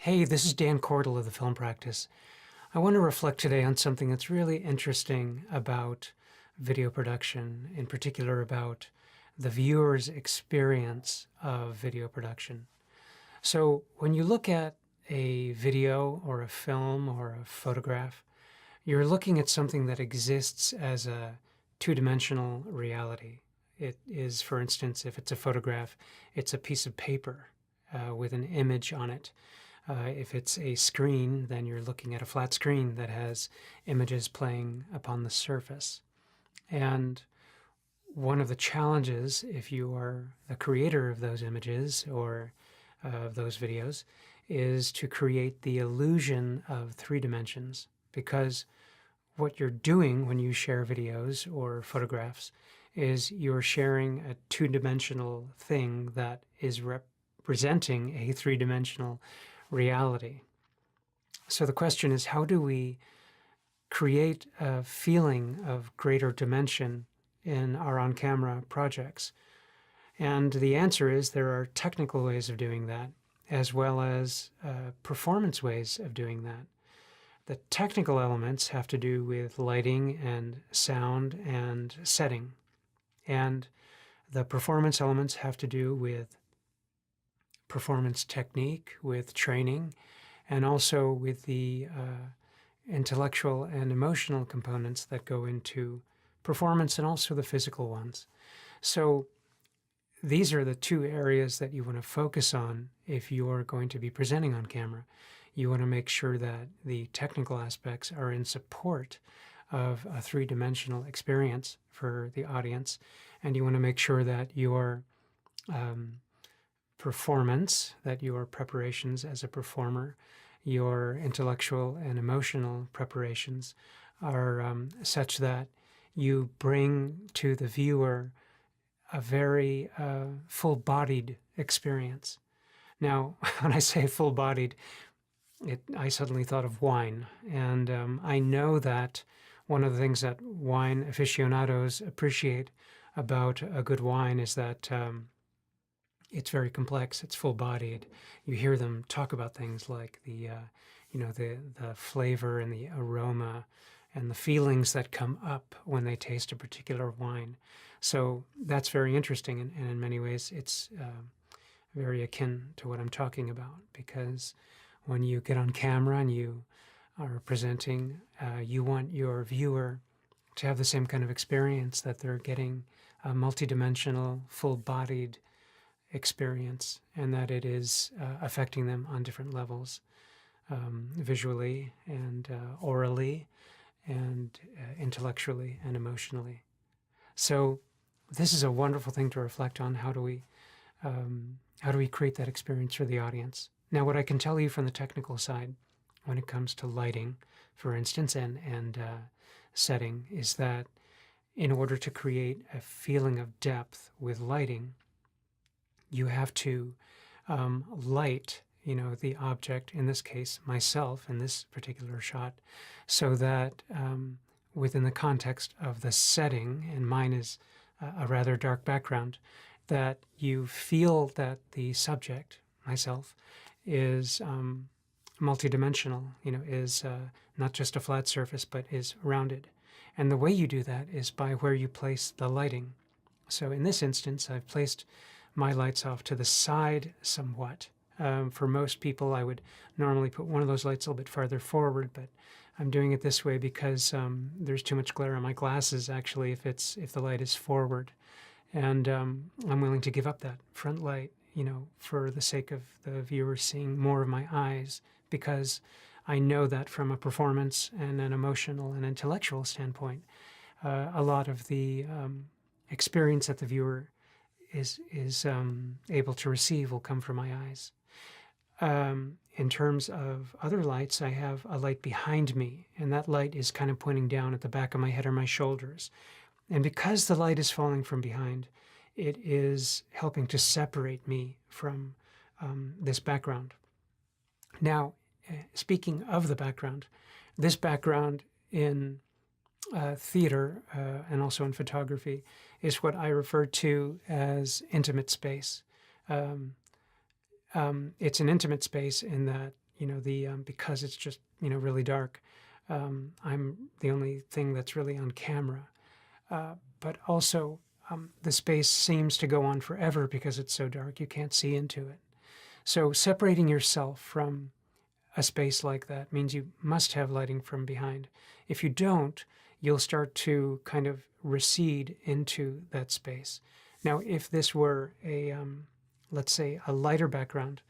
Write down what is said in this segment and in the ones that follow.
Hey, this is Dan Cordell of the Film Practice. I want to reflect today on something that's really interesting about video production, in particular about the viewer's experience of video production. So when you look at a video or a film or a photograph, you're looking at something that exists as a two-dimensional reality. It is, for instance, if it's a photograph, it's a piece of paper with an image on it. If it's a screen, then you're looking at a flat screen that has images playing upon the surface. And one of the challenges, if you are the creator of those images or of those videos, is to create the illusion of three dimensions. Because what you're doing when you share videos or photographs is you're sharing a two-dimensional thing that is representing a three-dimensional reality. So the question is, how do we create a feeling of greater dimension in our on-camera projects? And the answer is there are technical ways of doing that, as well as performance ways of doing that. The technical elements have to do with lighting and sound and setting. And the performance elements have to do with performance technique, with training, and also with the intellectual and emotional components that go into performance and also the physical ones. So these are the two areas that you want to focus on if you are going to be presenting on camera. You want to make sure that the technical aspects are in support of a three-dimensional experience for the audience, and you want to make sure that your performance, that your preparations as a performer, your intellectual and emotional preparations are such that you bring to the viewer a very full-bodied experience. Now, when I say full-bodied, I suddenly thought of wine, and I know that one of the things that wine aficionados appreciate about a good wine is that it's very complex. It's full-bodied. You hear them talk about things like the flavor and the aroma and the feelings that come up when they taste a particular wine. So that's very interesting, and in many ways it's very akin to what I'm talking about, because when you get on camera and you are presenting, you want your viewer to have the same kind of experience, that they're getting a multidimensional, full-bodied experience, and that it is affecting them on different levels, visually and orally and intellectually and emotionally. So this is a wonderful thing to reflect on. How do we create that experience for the audience? Now, what I can tell you from the technical side when it comes to lighting, for instance, and setting, is that in order to create a feeling of depth with lighting, you have to light, the object, in this case, myself, in this particular shot, so that within the context of the setting, and mine is a rather dark background, that you feel that the subject, myself, is multidimensional, is not just a flat surface, but is rounded. And the way you do that is by where you place the lighting. So in this instance, I've placed my lights off to the side somewhat. For most people, I would normally put one of those lights a little bit farther forward, but I'm doing it this way because there's too much glare on my glasses, actually, if the light is forward. And I'm willing to give up that front light, for the sake of the viewer seeing more of my eyes, because I know that from a performance and an emotional and intellectual standpoint, a lot of the experience that the viewer is able to receive will come from my eyes. In terms of other lights, I have a light behind me, and that light is kind of pointing down at the back of my head or my shoulders. And because the light is falling from behind, it is helping to separate me from this background. Now, speaking of the background, this background in theater and also in photography is what I refer to as intimate space. It's an intimate space in that, because it's just, really dark. I'm the only thing that's really on camera. But also, the space seems to go on forever because it's so dark, you can't see into it. So separating yourself from a space like that means you must have lighting from behind. If you don't, you'll start to kind of recede into that space. Now, if this were let's say, a lighter background,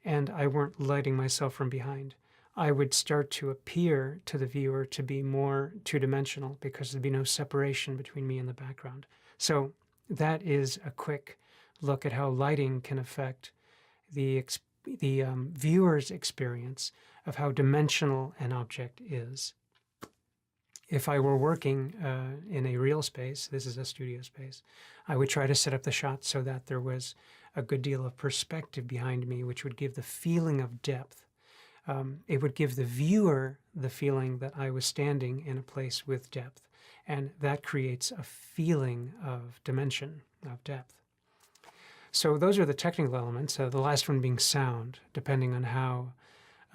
and I weren't lighting myself from behind, I would start to appear to the viewer to be more two-dimensional because there'd be no separation between me and the background. So that is a quick look at how lighting can affect the viewer's experience of how dimensional an object is. If I were working in a real space, this is a studio space, I would try to set up the shot so that there was a good deal of perspective behind me, which would give the feeling of depth. It would give the viewer the feeling that I was standing in a place with depth, and that creates a feeling of dimension, of depth. So those are the technical elements, the last one being sound, depending on how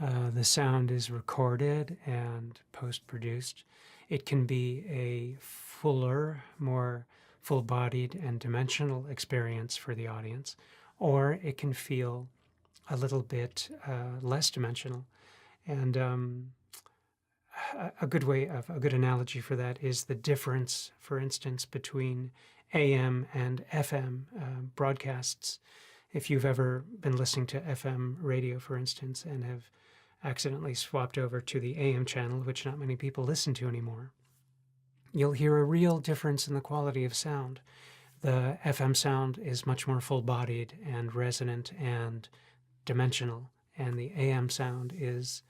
the sound is recorded and post-produced. It can be a fuller, more full-bodied and dimensional experience for the audience, or it can feel a little bit less dimensional. And a good analogy for that is the difference, for instance, between AM and FM broadcasts. If you've ever been listening to FM radio, for instance, and have accidentally swapped over to the AM channel, which not many people listen to anymore, you'll hear a real difference in the quality of sound. The FM sound is much more full-bodied and resonant and dimensional, and the AM sound is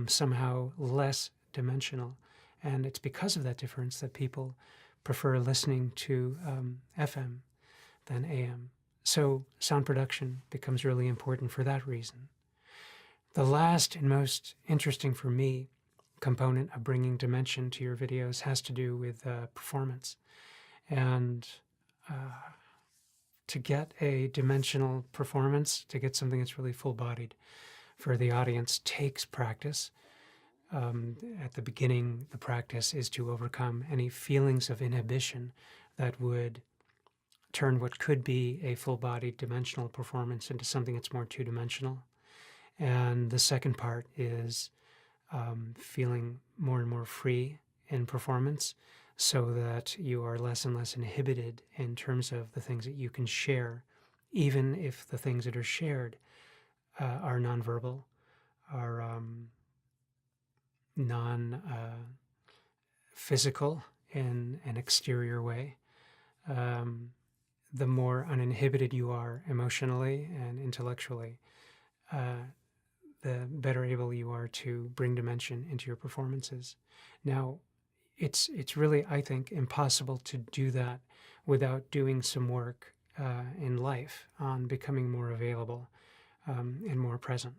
somehow less dimensional. And it's because of that difference that people prefer listening to FM than AM. So sound production becomes really important for that reason. The last and most interesting for me component of bringing dimension to your videos has to do with performance. And to get a dimensional performance, to get something that's really full-bodied for the audience, takes practice. At the beginning, the practice is to overcome any feelings of inhibition that would turn what could be a full-bodied dimensional performance into something that's more two-dimensional. And the second part is feeling more and more free in performance so that you are less and less inhibited in terms of the things that you can share, even if the things that are shared are nonverbal, are non-physical in an exterior way. The more uninhibited you are emotionally and intellectually, the better able you are to bring dimension into your performances. Now, it's really, I think, impossible to do that without doing some work in life on becoming more available and more present.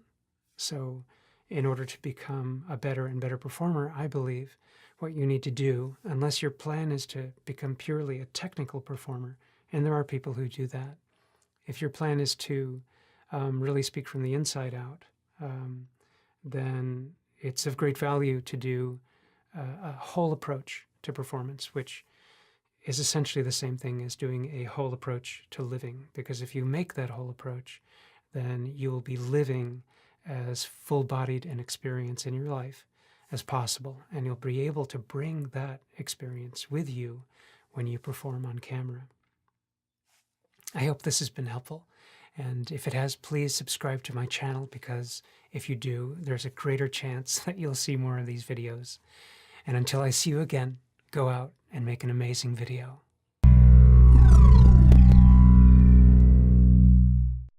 So in order to become a better and better performer, I believe what you need to do, unless your plan is to become purely a technical performer, and there are people who do that, if your plan is to really speak from the inside out, then it's of great value to do a whole approach to performance, which is essentially the same thing as doing a whole approach to living. Because if you make that whole approach, then you will be living as full-bodied an experience in your life as possible, and you'll be able to bring that experience with you when you perform on camera. I hope this has been helpful, and if it has, please subscribe to my channel, because if you do, there's a greater chance that you'll see more of these videos. And until I see you again, go out and make an amazing video.